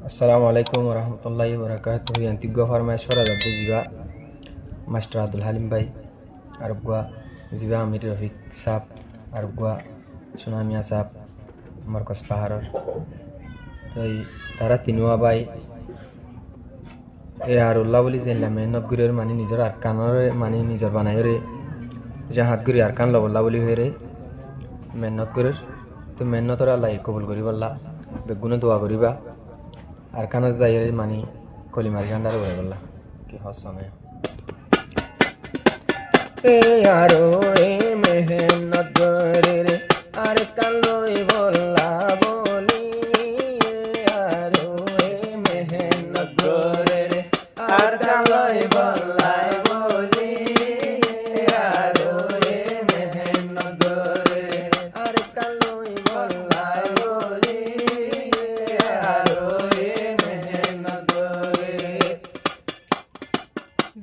Assalamualaikum warahmatullahi wabarakatuh. Yang tiga farmais farada jiba Master Abdul Halim Bhai arab gua jiba Amir Rafiq Sab arab gua Tsunami Sab Marcos Paharar তাই তারা Tinua by এ আরুল্লাহ বলি যে মেহনত গুরের মানে নিজের আরকানের মানে নিজের বানাইরে যে হাত গুরি আরকান লবল্লা বলি হয়ে রে মেহনত গুরের তো মেহনতর আল্লাহ কবুল করি বললা বেগুনে দোয়া করিবা আরকানজ দাইরে মানে কলিমার গান্ডার বলে বললা কি হসনে এ আরো এ মেহনত গুরের আরকান লই বললা বলি আরো এ মেহনত গুরের আরকান লই বললা বলি আরো এ মেহনত গুরের আরকান লই বললা বলি আরো এ মেহনত গুরের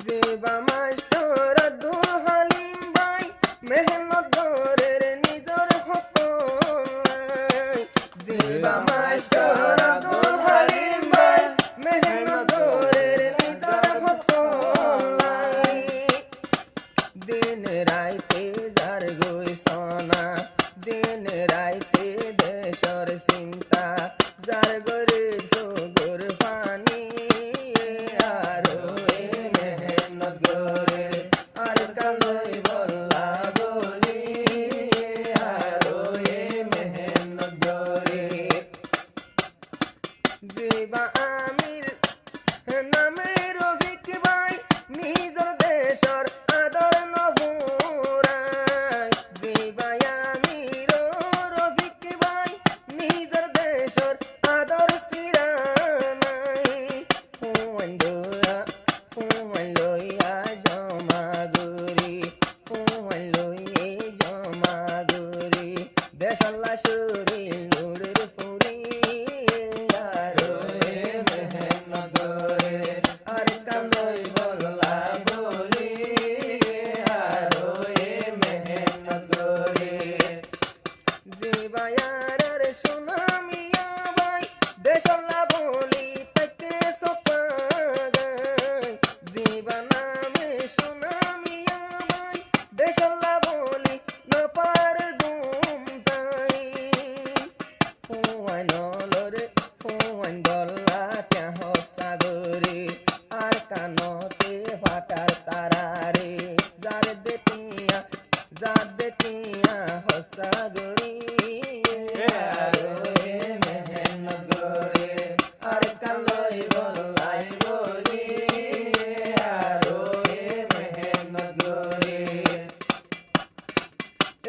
জিবা মাস্টার আব্দুল হালিম ভাই মেহনত গুরের নিজর হকলাই জিবা মাস্টার আব্দুল হালিম ভাই মেহনত গুরের নিজর হকলাই দিন রাইতে যার গই সোনা দিন রাইতে দেশর চিন্তা যার গরে সুগুর পানি আরো এ মেহনত গরে আর কালই বললা বলি আরো এ মেহনত গরে জিবা আমির নামে রফিক ভাই নিজর দেশর আদর নভুরাই জিবা আমির রফিক ভাই নিজর দেশর আদর সিরানাই ফুয়ান লইয়া জমা গুরি ফুয়ান লইয়ে জমা গুরি দেশাল্লা সুরি নুরের ফুরি আরো এ মেহনত গরে আর কালই বললা বলি আরো এ মেহনত গরে জিবায়ার সুনামিয়া ভাই দেশাল্লা বলি তাকে সোপাগাই জিবা নামে সুনামিয়া ভাই দেশাল্লা বলি না পার গুম যাই ফুয়ান লরে ফুয়ান দল্লা ক্যা হসাগরে আর কানতে ফাটার তারারে যার দেতিয়া হসাগরি আরো এ মেহনত গরে আর কালই বললাই বলি আরো এ মেহনত গরে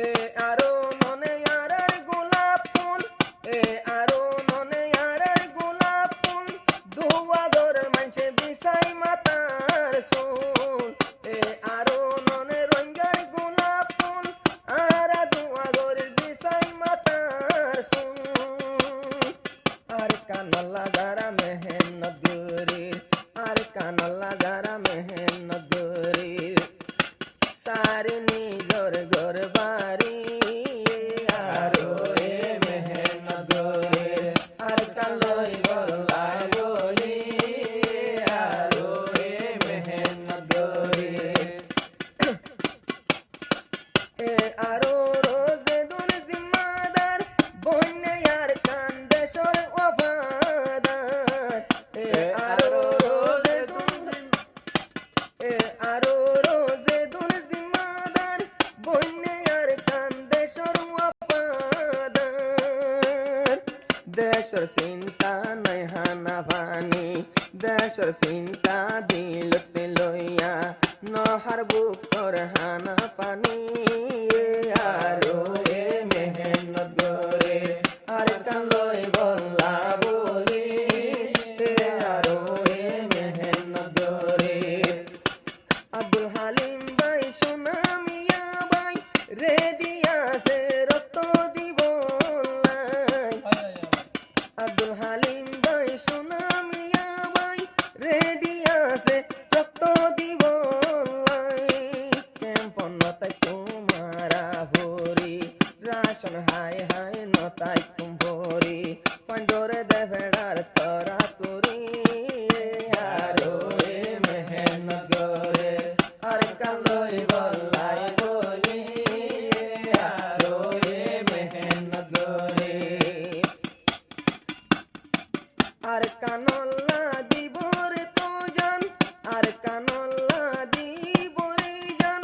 এ আরো মনে আরার গোলাপ ফুল এ আরো মনে আরার গোলাপ ফুল দুয়াগর মানসে বিছাই মাতার সোল এ আরো মনে রঙ্গার গোলাপ ফুল আরা দুয়াগর বিছাই মাতার সোল আর কানাল্লা যারা মেহনত গরির আর কানাল্লা যারা মেহনত গরির সারে নিজর ঘর বাড়ি আরো এ মেহনত গরে আর কালই বললা বলি আরো এ মেহনত গরে এ আরো রোজে দুন জিম্মাদার বন্যে আর কান্দেশর ওফাদার এ আরো রোজে দুন এ আরো রোজে দুন জিম্মাদার বন্যে আর কান্দেশর ওফাদার দেশর চিন্তা নাই হানা ভানি দেশর চিন্তা দিলতে লইয়া নহর বুকর হানা পানি আরো এ মেহনত গরে আর কালই বললা বলি আরো এ মেহনত গরে আব্দুল হালিম ভাই সুনামিয়া ভাই রেডি আছে রক্ত দিব আব্দুল হালিম ভাই সুনামিয়া ভাই রেডি আছে রক্ত দিব কেম্পন নতাই তোমারা ভরি রাশন হাই হাই নতাই তুম ভরি পঞ্জরে দে ভেড়ার তরা আর কানল্লা দিব রে তো জান, আর কানল্লা দিব রে জান,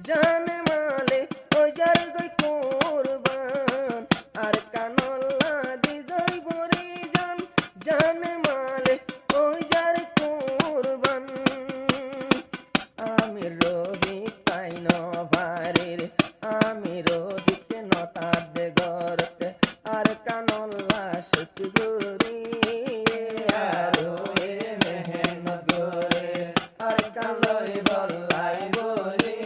জানে মালে ও যার গই কোরবান। আর কানল্লা দি যাইব রে জান, জানে মালে ও যার কোরবান। আমি রবি তাই ন ভারের, আমি রবিকে নতার দে গরতে, আর কানল্লা সতগুরি আরো এ মেহনত করে, আর কানলই বল্লাই বলি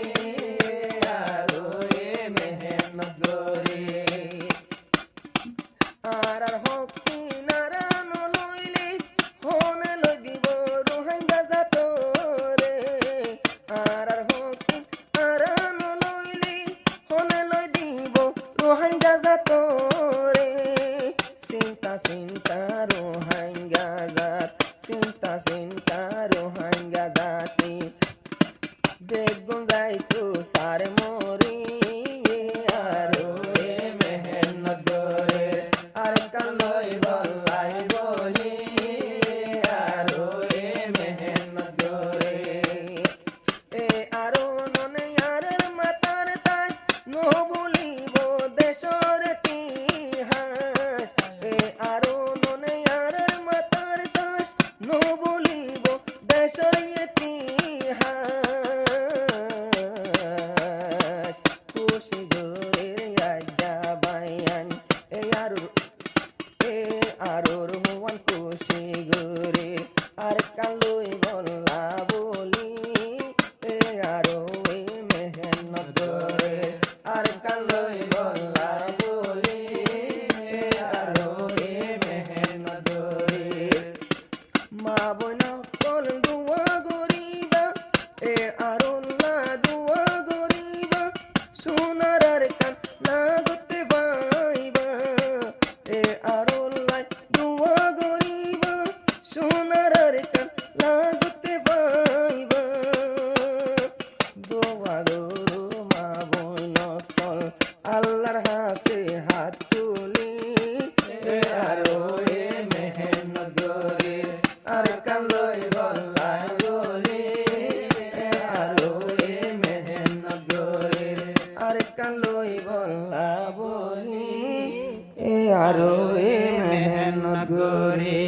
আরো এ মেহনত করে। আর হকি নারায়ণ লইলে হনে লই দিব রোহাই বাজা তোরে। আর হকি নারায়ণ লইলে হনে লই দিব রোহাই বাজা তোরে। চিন্তা চিন্তা রোহাই গাজাত, চিন্তা চিন্তা রোহাই গাজাতি, বেগুন যাইতো সার মরি আরো এ মেহনত করে, আর কানলই বল্লাই বলি আরো এ মেহনত করে। এ আরো ননে আরের মাতার তাস নো বলিব দেশর ইতিহাস। এ আরো ননে আরের মাতার তাস নো বলিব দেশর ইতিহাস। খুশি জোরে আজ্জা বাইয়ান এ আরোর হুয়ান খুশি গোরে, আর কালই বল্লা বলি এ আরো এ মেহনত করে, আর কালই বল্লা বলি এ আরো এ মেহনত করে। মা বোনা কল দুয়া গরিবা এ আরোল্লা দুয়া গরিবা, সোনার আর কান লাগতে বাইবা এ আরোল্লাই দুয়া গরিবা, সোনার আর কান লাগতে বাইবা। দোয়া গরু মা বোন কল আল্লাহর হাসে হাত তুলি এ আরো এ মেহনত করে, আর কানলই বল্লাই বলি এ আরো এ মেহনত করে, আর কানলই বল্লা বলি এ আরো এ মেহনত করে।